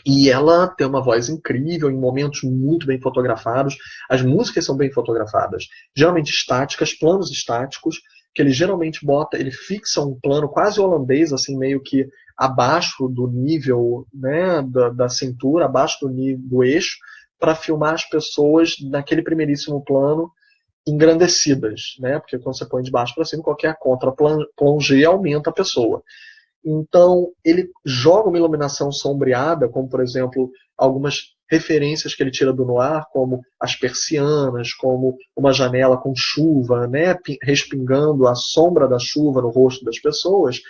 [SPEAKER 1] E ela tem uma voz incrível, em momentos muito bem fotografados. As músicas são bem fotografadas, geralmente estáticas, planos estáticos, que ele geralmente ele fixa um plano quase holandês, assim, meio que abaixo do nível, né, da cintura, abaixo do eixo, para filmar as pessoas naquele primeiríssimo plano engrandecidas, né? Porque quando você põe de baixo para cima, qualquer contra-plongé aumenta a pessoa. Então, ele joga uma iluminação sombreada, como, por exemplo, algumas referências que ele tira do noir, como as persianas, como uma janela com chuva, né, respingando a sombra da chuva no rosto das pessoas,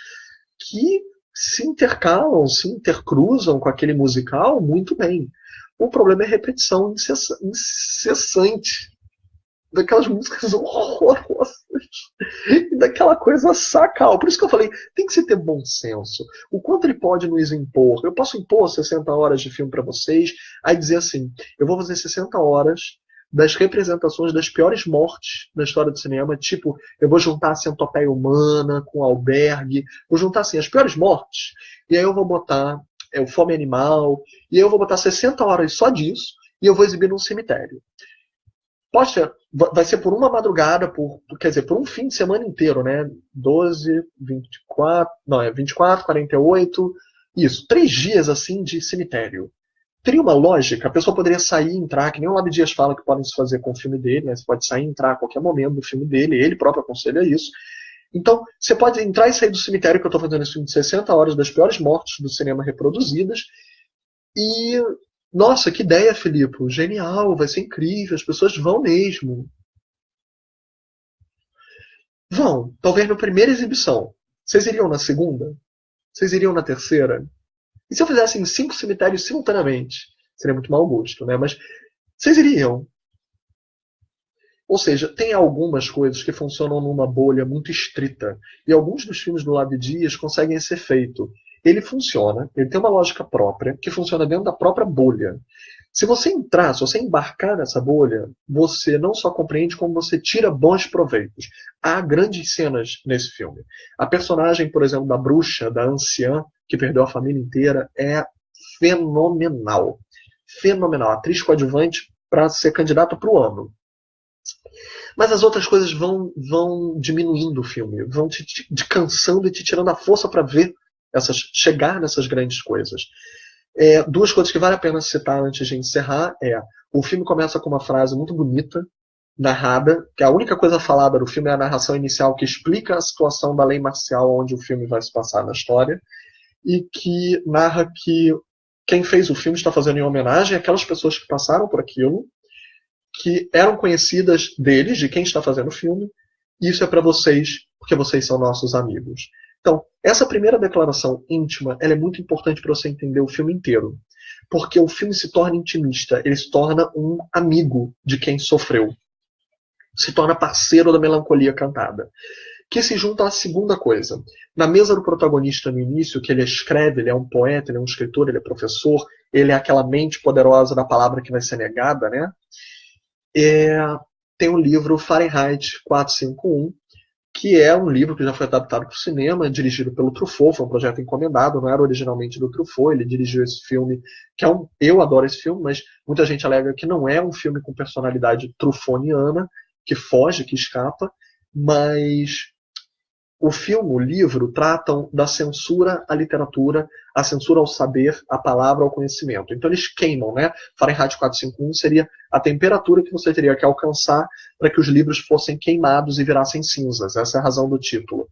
[SPEAKER 1] que se intercalam, se intercruzam com aquele musical muito bem. O problema é a repetição incessante daquelas músicas horrorosas. E daquela coisa sacal. Por isso que eu falei, tem que se ter bom senso. O quanto ele pode nos impor? Eu posso impor 60 horas de filme para vocês, aí dizer assim, eu vou fazer 60 horas das representações das piores mortes da história do cinema, tipo, eu vou juntar a Centopeia Humana com o Albergue, vou juntar assim as piores mortes, e aí eu vou botar o Fome Animal, e aí eu vou botar 60 horas só disso, e eu vou exibir num cemitério. Pode ser, vai ser por uma madrugada, quer dizer, por um fim de semana inteiro, né? 12, 24, não, é 24, 48, isso, 3 dias assim de cemitério. Teria uma lógica, a pessoa poderia sair e entrar, que nem o Labi Dias fala que podem se fazer com o filme dele, né? Você pode sair e entrar a qualquer momento do filme dele, ele próprio aconselha isso. Então, você pode entrar e sair do cemitério, que eu estou fazendo esse filme de 60 horas das piores mortes do cinema reproduzidas, e nossa, que ideia, Filipe, genial, vai ser incrível, as pessoas vão mesmo. Vão, talvez na primeira exibição. Vocês iriam na segunda? Vocês iriam na terceira? E se eu fizesse em 5 cemitérios simultaneamente? Seria muito mau gosto, né? Mas vocês iriam. Ou seja, tem algumas coisas que funcionam numa bolha muito estrita. E alguns dos filmes do Labi Dias conseguem esse efeito. Ele funciona, ele tem uma lógica própria, que funciona dentro da própria bolha. Se você entrar, se você embarcar nessa bolha, você não só compreende, como você tira bons proveitos. Há grandes cenas nesse filme. A personagem, por exemplo, da bruxa, da anciã, que perdeu a família inteira, é fenomenal. Fenomenal. Atriz coadjuvante para ser candidata para o ano. Mas as outras coisas vão diminuindo o filme, vão te cansando e te tirando a força para ver chegar nessas grandes coisas. 2 coisas que vale a pena citar antes de encerrar o filme começa com uma frase muito bonita, narrada, que a única coisa falada do filme é a narração inicial que explica a situação da lei marcial onde o filme vai se passar na história, e que narra que quem fez o filme está fazendo em homenagem àquelas pessoas que passaram por aquilo, que eram conhecidas deles, de quem está fazendo o filme, e isso é para vocês, porque vocês são nossos amigos. Então, essa primeira declaração íntima, ela é muito importante para você entender o filme inteiro. Porque o filme se torna intimista, ele se torna um amigo de quem sofreu. Se torna parceiro da melancolia cantada. Que se junta à segunda coisa. Na mesa do protagonista no início, que ele escreve, ele é um poeta, ele é um escritor, ele é professor, ele é aquela mente poderosa da palavra que vai ser negada, né? Tem o livro Fahrenheit 451, que é um livro que já foi adaptado para o cinema, dirigido pelo Truffaut, foi um projeto encomendado, não era originalmente do Truffaut, ele dirigiu esse filme, eu adoro esse filme, mas muita gente alega que não é um filme com personalidade truffoniana, que foge, que escapa, mas o filme, o livro, tratam da censura à literatura, a censura ao saber, à palavra, ao conhecimento. Então eles queimam, né? Fahrenheit 451 seria a temperatura que você teria que alcançar para que os livros fossem queimados e virassem cinzas. Essa é a razão do título.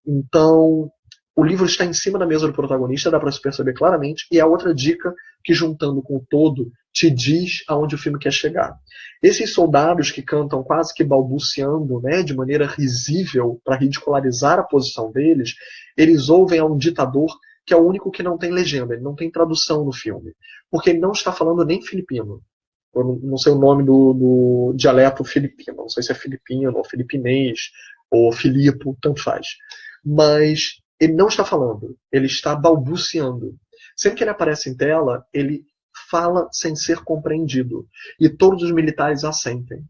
[SPEAKER 1] Então, o livro está em cima da mesa do protagonista, dá para se perceber claramente, e é outra dica que, juntando com o todo, te diz aonde o filme quer chegar. Esses soldados que cantam quase que balbuciando, né, de maneira risível, para ridicularizar a posição deles, eles ouvem a um ditador que é o único que não tem legenda, ele não tem tradução no filme, porque ele não está falando nem filipino. Eu não sei o nome do dialeto filipino, não sei se é filipino, ou filipinês, ou filipo, tanto faz. Mas ele não está falando, ele está balbuciando. Sempre que ele aparece em tela, ele fala sem ser compreendido. E todos os militares assentem.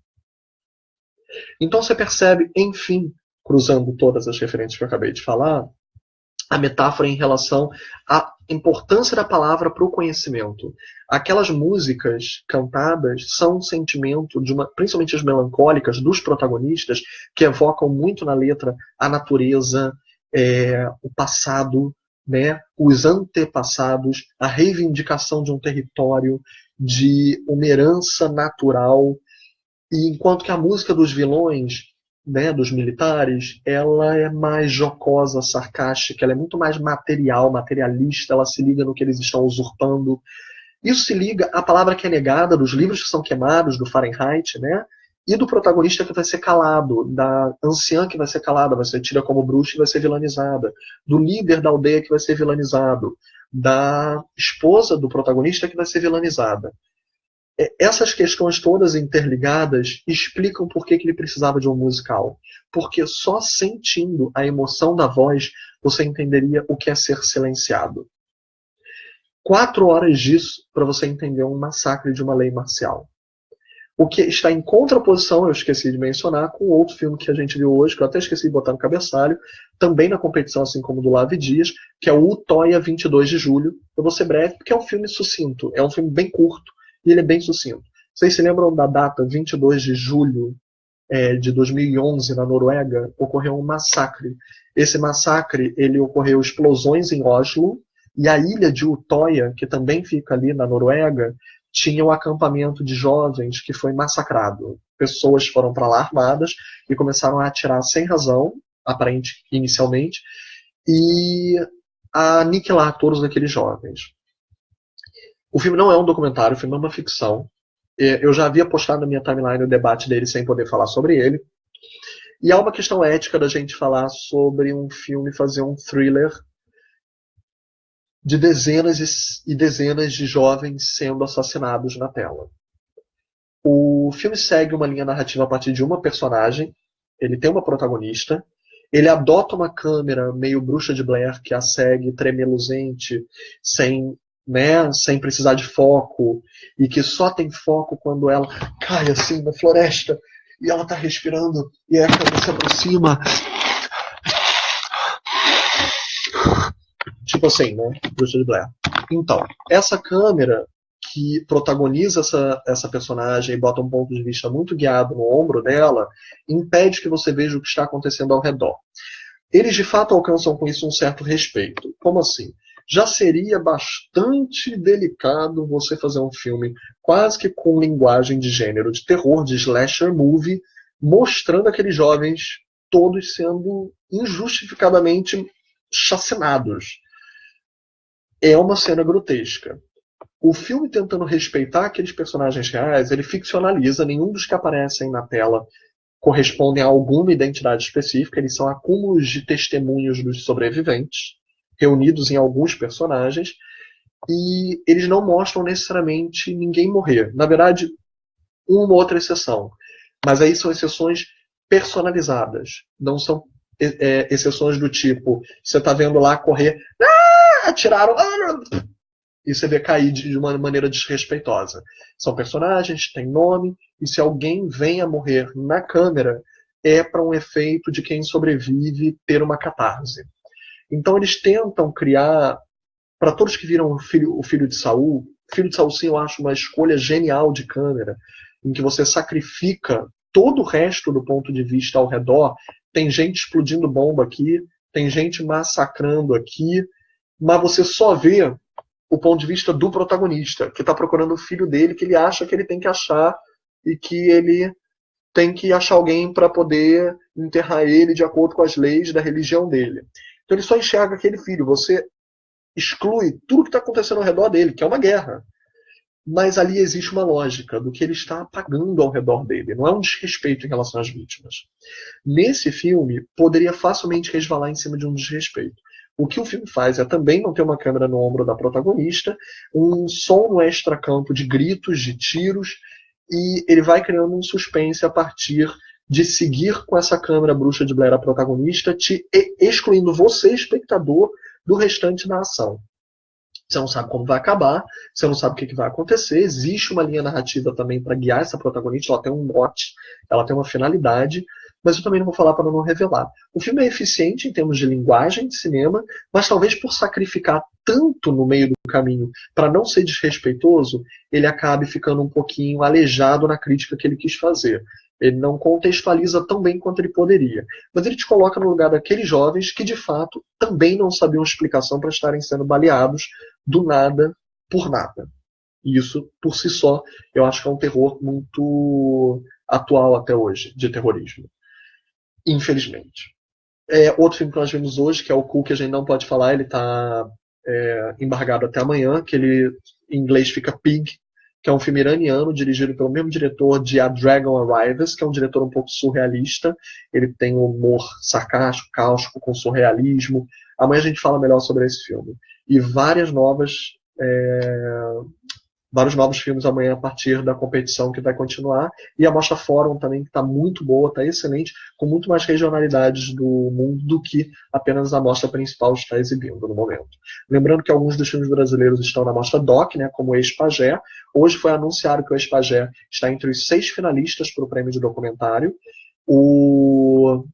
[SPEAKER 1] Então você percebe, enfim, cruzando todas as referências que eu acabei de falar, a metáfora em relação à importância da palavra para o conhecimento. Aquelas músicas cantadas são um sentimento, principalmente as melancólicas, dos protagonistas, que evocam muito na letra a natureza, o passado, né, os antepassados, a reivindicação de um território, de uma herança natural, e enquanto que a música dos vilões, né, dos militares, ela é mais jocosa, sarcástica, ela é muito mais material, materialista, ela se liga no que eles estão usurpando. Isso se liga à palavra que é negada, dos livros que são queimados, do Fahrenheit, né, e do protagonista que vai ser calado, da anciã que vai ser calada, vai ser tida como bruxa e vai ser vilanizada, do líder da aldeia que vai ser vilanizado, da esposa do protagonista que vai ser vilanizada. Essas questões todas interligadas explicam por que ele precisava de um musical. Porque só sentindo a emoção da voz você entenderia o que é ser silenciado. 4 horas disso para você entender um massacre de uma lei marcial. O que está em contraposição, eu esqueci de mencionar, com outro filme que a gente viu hoje, que eu até esqueci de botar no cabeçalho, também na competição, assim como do Lave Dias, que é o Utoya 22 de Julho. Eu vou ser breve, porque é um filme sucinto, é um filme bem curto, e ele é bem sucinto. Vocês se lembram da data 22 de julho de 2011, na Noruega? Ocorreu um massacre. Esse massacre, ele ocorreu explosões em Oslo, e a ilha de Utoya, que também fica ali na Noruega, tinha um acampamento de jovens que foi massacrado. Pessoas foram para lá armadas e começaram a atirar sem razão, aparente inicialmente, e a aniquilar todos aqueles jovens. O filme não é um documentário, o filme é uma ficção. Eu já havia postado na minha timeline o debate dele sem poder falar sobre ele. E há uma questão ética da gente falar sobre um filme, fazer um thriller de dezenas e dezenas de jovens sendo assassinados na tela. O filme segue uma linha narrativa a partir de uma personagem, ele tem uma protagonista, ele adota uma câmera meio Bruxa de Blair que a segue tremeluzente, sem precisar de foco, e que só tem foco quando ela cai assim na floresta, e ela está respirando, e a câmera se aproxima. Tipo assim, né? Bruxa de Blair. Então, essa câmera que protagoniza essa personagem e bota um ponto de vista muito guiado no ombro dela, impede que você veja o que está acontecendo ao redor. Eles, de fato, alcançam com isso um certo respeito. Como assim? Já seria bastante delicado você fazer um filme quase que com linguagem de gênero de terror, de slasher movie, mostrando aqueles jovens todos sendo injustificadamente chacinados. É uma cena grotesca. O filme, tentando respeitar aqueles personagens reais, ele ficcionaliza. Nenhum dos que aparecem na tela correspondem a alguma identidade específica. Eles são acúmulos de testemunhos dos sobreviventes, reunidos em alguns personagens, e eles não mostram necessariamente ninguém morrer. Na verdade, uma ou outra exceção. Mas aí são exceções personalizadas. Não são exceções do tipo, você está vendo lá correr, atiraram, e você vê cair de uma maneira desrespeitosa. São personagens, têm nome, e se alguém vem a morrer na câmera, é para um efeito de quem sobrevive ter uma catarse. Então eles tentam criar, para todos que viram o Filho de Saul sim, eu acho uma escolha genial de câmera, em que você sacrifica todo o resto do ponto de vista ao redor. Tem gente explodindo bomba aqui, tem gente massacrando aqui, mas você só vê o ponto de vista do protagonista, que está procurando o filho dele, que ele acha que ele tem que achar, e que ele tem que achar alguém para poder enterrar ele de acordo com as leis da religião dele. Então ele só enxerga aquele filho. Você exclui tudo que está acontecendo ao redor dele, que é uma guerra. Mas ali existe uma lógica do que ele está apagando ao redor dele. Não é um desrespeito em relação às vítimas. Nesse filme, poderia facilmente resvalar em cima de um desrespeito. O que o filme faz é também não ter uma câmera no ombro da protagonista, um som no extracampo de gritos, de tiros, e ele vai criando um suspense a partir de seguir com essa câmera Bruxa de Blair a protagonista, excluindo você, espectador, do restante da ação. Você não sabe como vai acabar, você não sabe o que vai acontecer. Existe uma linha narrativa também para guiar essa protagonista, ela tem um mote, ela tem uma finalidade, mas eu também não vou falar para não revelar. O filme é eficiente em termos de linguagem de cinema, mas talvez por sacrificar tanto no meio do caminho para não ser desrespeitoso, ele acabe ficando um pouquinho aleijado na crítica que ele quis fazer. Ele não contextualiza tão bem quanto ele poderia. Mas ele te coloca no lugar daqueles jovens que, de fato, também não sabiam explicação para estarem sendo baleados do nada por nada. E isso, por si só, eu acho que é um terror muito atual até hoje, de terrorismo. Infelizmente. Outro filme que nós vimos hoje, que é o Cool, que a gente não pode falar, ele está embargado até amanhã, que ele em inglês fica Pig, que é um filme iraniano, dirigido pelo mesmo diretor de A Dragon Arrives, que é um diretor um pouco surrealista. Ele tem um humor sarcástico, cáustico, com surrealismo. Amanhã a gente fala melhor sobre esse filme. E várias novas vários novos filmes amanhã a partir da competição que vai continuar, e a Mostra Fórum também, que está muito boa, está excelente, com muito mais regionalidades do mundo do que apenas a mostra principal está exibindo no momento. Lembrando que alguns dos filmes brasileiros estão na Mostra Doc, né, como o Ex-Pagé. Hoje foi anunciado que o Ex-Pagé está entre os 6 finalistas para o prêmio de documentário. O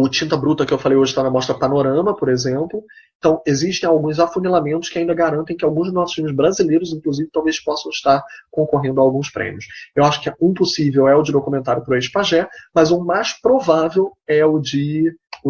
[SPEAKER 1] Tinta Bruta, que eu falei hoje, está na Mostra Panorama, por exemplo. Então, existem alguns afunilamentos que ainda garantem que alguns dos nossos filmes brasileiros, inclusive, talvez possam estar concorrendo a alguns prêmios. Eu acho que um possível é o de documentário para o Ex-Pagé, mas o mais provável é o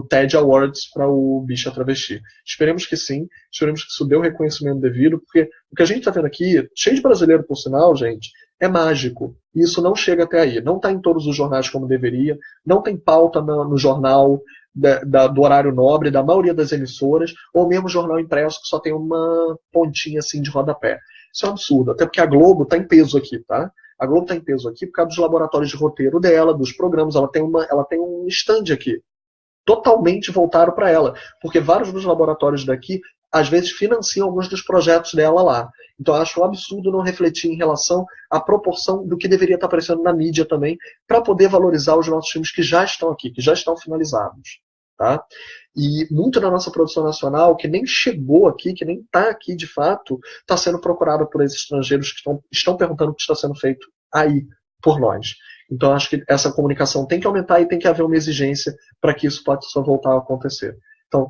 [SPEAKER 1] TED Awards para o Bicha Travesti. Esperemos que sim, esperemos que isso dê o reconhecimento devido, porque o que a gente está vendo aqui, cheio de brasileiro por sinal, gente, é mágico. E isso não chega até aí. Não está em todos os jornais como deveria, não tem pauta no jornal do horário nobre, da maioria das emissoras, ou mesmo jornal impresso que só tem uma pontinha assim de rodapé. Isso é um absurdo, até porque a Globo está em peso aqui, tá? A Globo está em peso aqui por causa dos laboratórios de roteiro dela, dos programas, ela tem um stand aqui, totalmente voltado para ela, porque vários dos laboratórios daqui às vezes financiam alguns dos projetos dela lá. Então eu acho um absurdo não refletir em relação à proporção do que deveria estar aparecendo na mídia também, para poder valorizar os nossos filmes que já estão aqui, que já estão finalizados. Tá? E muito da nossa produção nacional, que nem chegou aqui, que nem está aqui de fato, está sendo procurada por esses estrangeiros que estão perguntando o que está sendo feito aí, por nós. Então acho que essa comunicação tem que aumentar e tem que haver uma exigência para que isso possa voltar a acontecer. Então,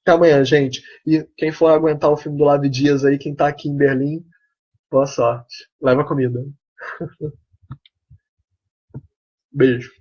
[SPEAKER 1] até amanhã, gente. E quem for aguentar o filme do Lavi Dias aí, quem está aqui em Berlim, boa sorte. Leva comida. Beijo.